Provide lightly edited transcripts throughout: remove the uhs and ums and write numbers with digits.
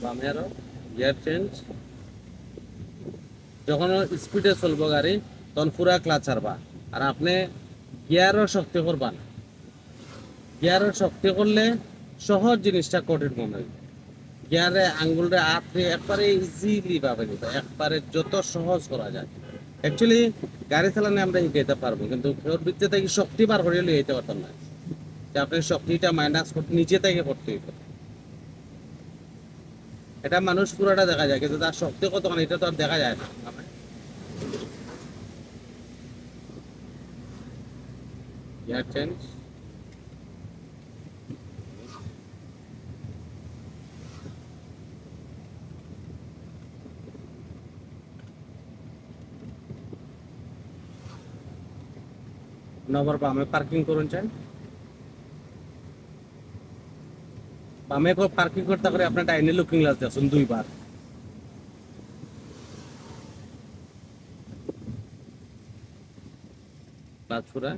বামে আরো gear change. যখন স্পিডে চলবো গাড়ি তখন পুরা ক্লাচ ছাড়বা, আর আপনি গিয়ারও শক্তি করবা না। গিয়ারও শক্তি করলে সহজ জিনিসটা কঠিন মনে হয়। গিয়ারে আঙ্গুলটা আপনি একবারে ইজিলি পাবেন, একবারে যত সহজ করা যায়। অ্যাকচুয়ালি গাড়ি চালানো আমরা শিখাইতে পারবো, কিন্তু ওর ভিতরে থেকে শক্তি বার করে লিখাইতে পারতাম না। যে আপনি শক্তিটা মাইনাস করতে নিজে থেকে করতে হইতো। এটা মানুষ পুরাটা দেখা যায়, কিন্তু তার শক্তি কতক্ষণ এটা তো আর দেখা যায় না। Gear change. নবার বামে পার্কিং করুন চান, বামে পার্কিং করতে পারে আপনার ডাইনে লুকিং গ্লাস দিয়েছেন দুইবার। ক্লাচ পুরা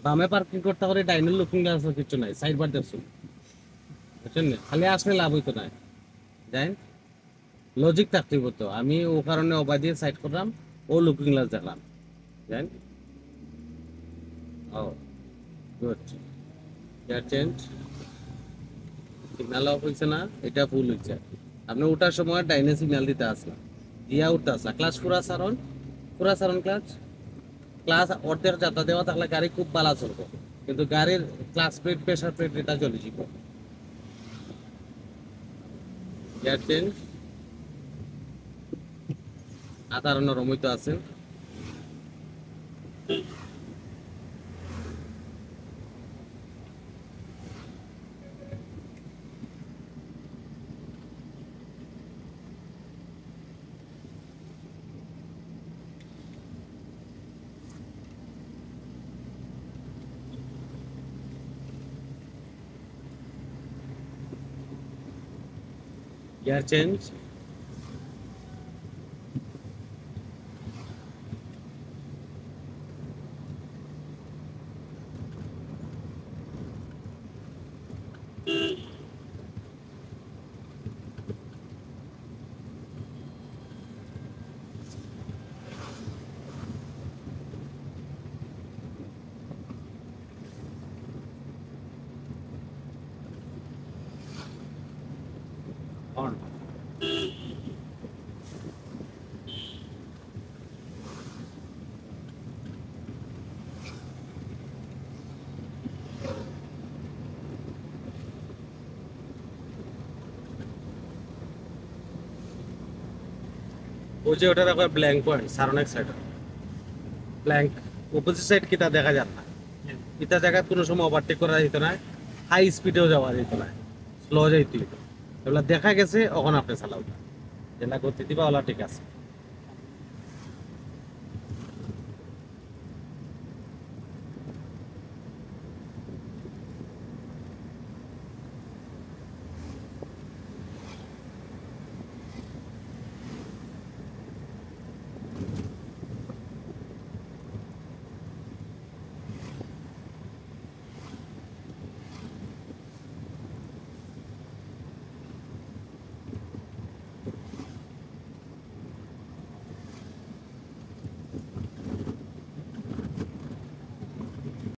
বামে পার্কিং করতে পারে ডাইনে লুকিং গ্লাস কিছু নাই, সাইড বার দেখছেন বুঝছেন না, খালি আসলে লাভ হইতো না। যাই লজিক থাকতে হতো, আমি ও কারণে ওবা দিয়ে সাইড করলাম, ও লুকিং গ্লাস দেখলাম। জান ও good. Gear change. Signal off হয়েছে না, এটা ভুল হচ্ছে। আপনি ওঠার সময় ডাইনে সিগন্যাল দিতে আসলাম, দিয়া উঠতে আসলা, ক্লাস পুরা সারণ, পুরা সারণ ক্লাস। ক্লাস অর্ধেক যাত্রা দেওয়া থাকলে গাড়ি খুব বালা চলবে, কিন্তু গাড়ির ক্লাস প্লেট প্রেশার প্লেট এটা চলে যাব। Gear change. আধার নরম হইতে আছে। Gear change. অন। ওই যে ওটার একবার ব্ল্যাঙ্ক পয়েন্ট সারণ সাইড, ব্ল্যাঙ্ক অপোজিট সাইড কিটা দেখা যান না। ইটা জায়গায় কোনো সময় ওভারটেক করা যেত না, হাই স্পিডেও যাওয়া যেত না, স্লো যাইতে হইতো। এগুলো দেখা গেছে, ওখানে আপনি চালাও যেটা গতি দিবা ওলা ঠিক আছে।